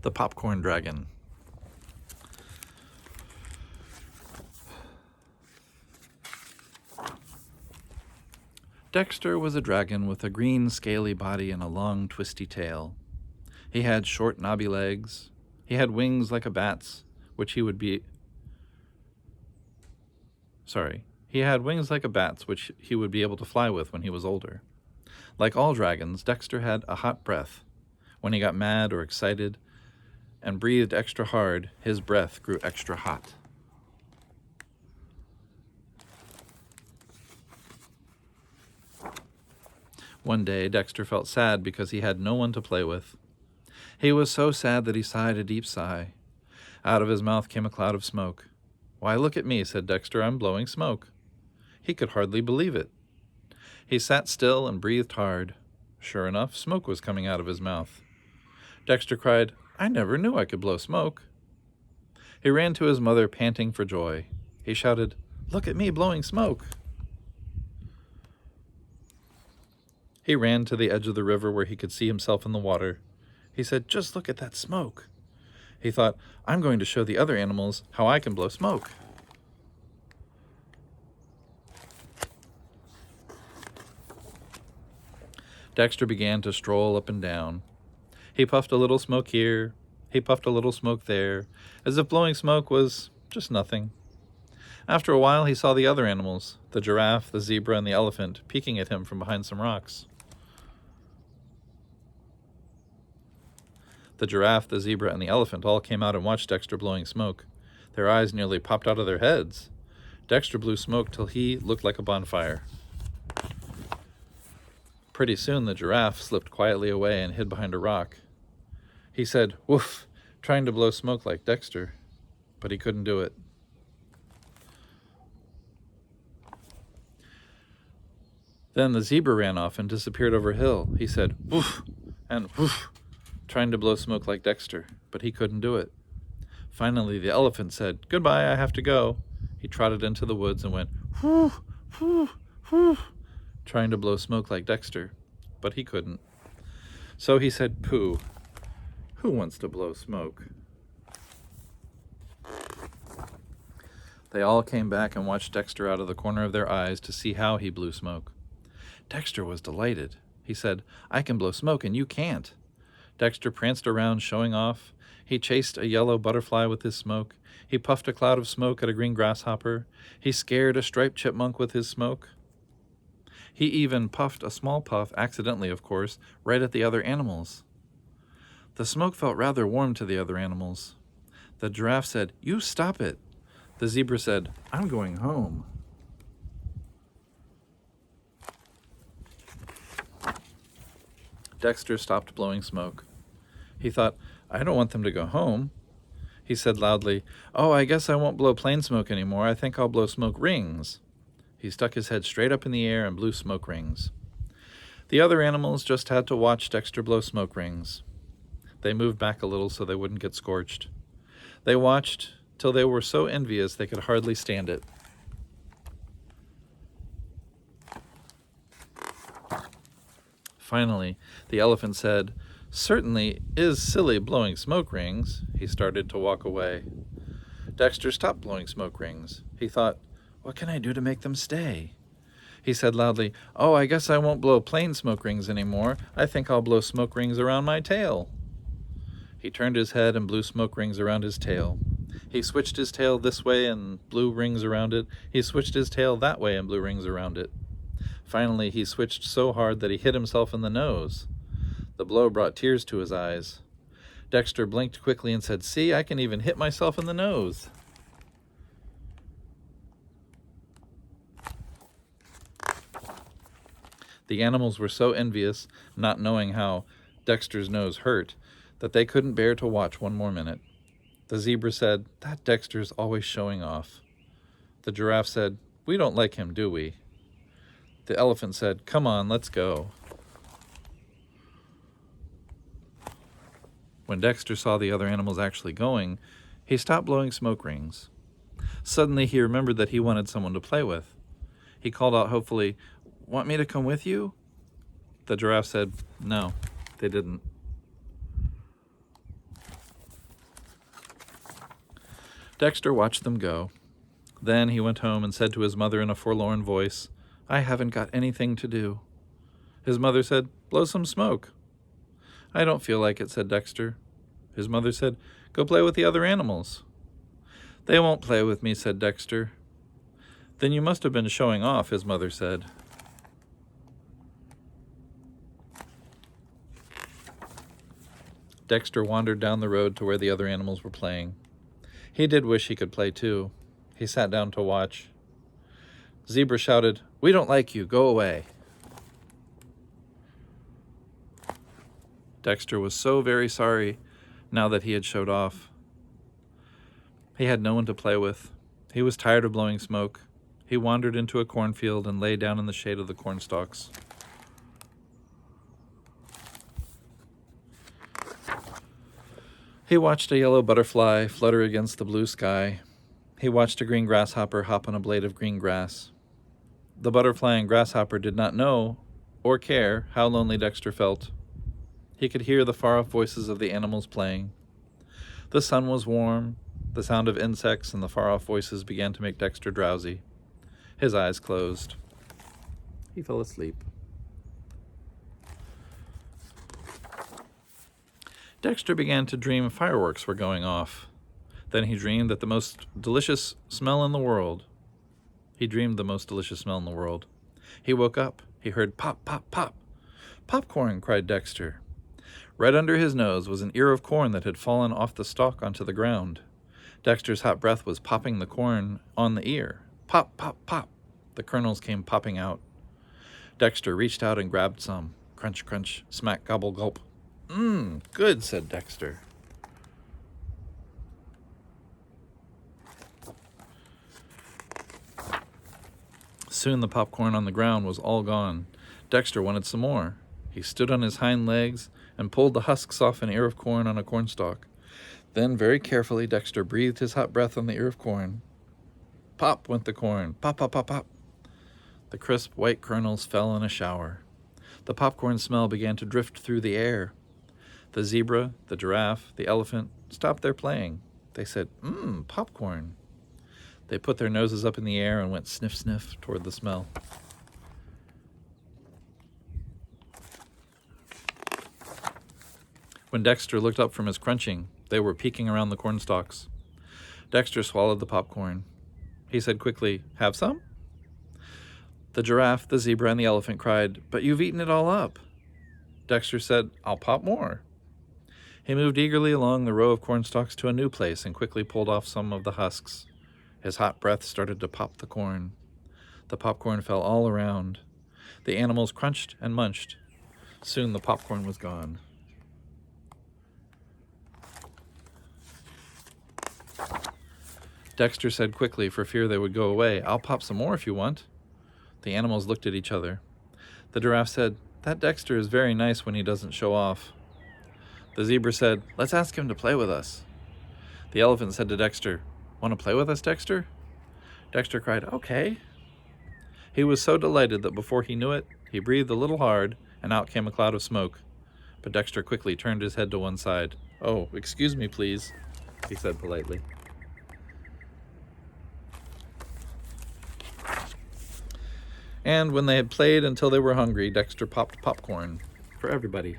The Popcorn Dragon. Dexter was a dragon with a green scaly body and a long twisty tail. He had short knobby legs. He had wings like a bat's, which he would be... He had wings like a bat's, which he would be able to fly with when he was older. Like all dragons, Dexter had a hot breath. When he got mad or excited and breathed extra hard, his breath grew extra hot. One day, Dexter felt sad because he had no one to play with. He was so sad that he sighed a deep sigh. Out of his mouth came a cloud of smoke. "Why, look at me," said Dexter, "I'm blowing smoke." He could hardly believe it. He sat still and breathed hard. Sure enough, smoke was coming out of his mouth. Dexter cried, "I never knew I could blow smoke." He ran to his mother, panting for joy. He shouted, "Look at me blowing smoke." He ran to the edge of the river where he could see himself in the water. He said, "Just look at that smoke." He thought, "I'm going to show the other animals how I can blow smoke." Dexter began to stroll up and down. He puffed a little smoke here, he puffed a little smoke there, as if blowing smoke was just nothing. After a while, he saw the other animals, the giraffe, the zebra, and the elephant, peeking at him from behind some rocks. The giraffe, the zebra, and the elephant all came out and watched Dexter blowing smoke. Their eyes nearly popped out of their heads. Dexter blew smoke till he looked like a bonfire. Pretty soon the giraffe slipped quietly away and hid behind a rock. He said, "Woof," trying to blow smoke like Dexter, but he couldn't do it. Then the zebra ran off and disappeared over a hill. He said, "Woof," and "woof," trying to blow smoke like Dexter, but he couldn't do it. Finally, the elephant said, "Goodbye, I have to go." He trotted into the woods and went, "Whoo, whoo, whoo," trying to blow smoke like Dexter, but he couldn't. So he said, "Pooh, who wants to blow smoke?" They all came back and watched Dexter out of the corner of their eyes to see how he blew smoke. Dexter was delighted. He said, "I can blow smoke and you can't." Dexter pranced around showing off. He chased a yellow butterfly with his smoke. He puffed a cloud of smoke at a green grasshopper. He scared a striped chipmunk with his smoke. He even puffed a small puff, accidentally of course, right at the other animals. The smoke felt rather warm to the other animals. The giraffe said, "You stop it." The zebra said, "I'm going home." Dexter stopped blowing smoke. He thought, "I don't want them to go home." He said loudly, "Oh, I guess I won't blow plain smoke anymore. I think I'll blow smoke rings." He stuck his head straight up in the air and blew smoke rings. The other animals just had to watch Dexter blow smoke rings. They moved back a little so they wouldn't get scorched. They watched till they were so envious they could hardly stand it. Finally, the elephant said, "Certainly is silly blowing smoke rings." He started to walk away. Dexter stopped blowing smoke rings. He thought, "What can I do to make them stay?" He said loudly, "Oh, I guess I won't blow plain smoke rings anymore. I think I'll blow smoke rings around my tail." He turned his head and blew smoke rings around his tail. He switched his tail this way and blew rings around it. He switched his tail that way and blew rings around it. Finally, he switched so hard that he hit himself in the nose. The blow brought tears to his eyes. Dexter blinked quickly and said, "See, I can even hit myself in the nose." The animals were so envious, not knowing how Dexter's nose hurt, that they couldn't bear to watch one more minute. The zebra said, "That Dexter's always showing off." The giraffe said, "We don't like him, do we?" The elephant said, "Come on, let's go." When Dexter saw the other animals actually going, he stopped blowing smoke rings. Suddenly he remembered that he wanted someone to play with. He called out hopefully, "Want me to come with you?" The giraffe said, "No," they didn't. Dexter watched them go. Then he went home and said to his mother in a forlorn voice, "I haven't got anything to do." His mother said, "Blow some smoke." "I don't feel like it," said Dexter. His mother said, "Go play with the other animals." "They won't play with me," said Dexter. "Then you must have been showing off," his mother said. Dexter wandered down the road to where the other animals were playing. He did wish he could play too. He sat down to watch. Zebra shouted, "We don't like you. Go away." Dexter was so very sorry now that he had showed off. He had no one to play with. He was tired of blowing smoke. He wandered into a cornfield and lay down in the shade of the cornstalks. He watched a yellow butterfly flutter against the blue sky. He watched a green grasshopper hop on a blade of green grass. The butterfly and grasshopper did not know or care how lonely Dexter felt. He could hear the far-off voices of the animals playing. The sun was warm. The sound of insects and the far-off voices began to make Dexter drowsy. His eyes closed. He fell asleep. Dexter began to dream fireworks were going off. Then he dreamed that the most delicious smell in the world. He dreamed the most delicious smell in the world. He woke up. He heard pop, pop, pop. "Popcorn!" cried Dexter. Right under his nose was an ear of corn that had fallen off the stalk onto the ground. Dexter's hot breath was popping the corn on the ear. Pop, pop, pop. The kernels came popping out. Dexter reached out and grabbed some. Crunch, crunch, smack, gobble, gulp. Good," said Dexter. Soon the popcorn on the ground was all gone. Dexter wanted some more. He stood on his hind legs and pulled the husks off an ear of corn on a cornstalk. Then, very carefully, Dexter breathed his hot breath on the ear of corn. Pop went the corn. Pop, pop, pop, pop. The crisp white kernels fell in a shower. The popcorn smell began to drift through the air. The zebra, the giraffe, the elephant stopped their playing. They said, popcorn." They put their noses up in the air and went sniff, sniff toward the smell. When Dexter looked up from his crunching, they were peeking around the cornstalks. Dexter swallowed the popcorn. He said quickly, "Have some?" The giraffe, the zebra, and the elephant cried, "But you've eaten it all up." Dexter said, "I'll pop more." He moved eagerly along the row of cornstalks to a new place and quickly pulled off some of the husks. His hot breath started to pop the corn. The popcorn fell all around. The animals crunched and munched. Soon the popcorn was gone. Dexter said quickly, for fear they would go away, "I'll pop some more if you want." The animals looked at each other. The giraffe said, "That Dexter is very nice when he doesn't show off." The zebra said, "Let's ask him to play with us." The elephant said to Dexter, "Want to play with us, Dexter?" Dexter cried, "Okay." He was so delighted that before he knew it, he breathed a little hard, and out came a cloud of smoke. But Dexter quickly turned his head to one side. "Oh, excuse me, please," he said politely. And when they had played until they were hungry, Dexter popped popcorn for everybody.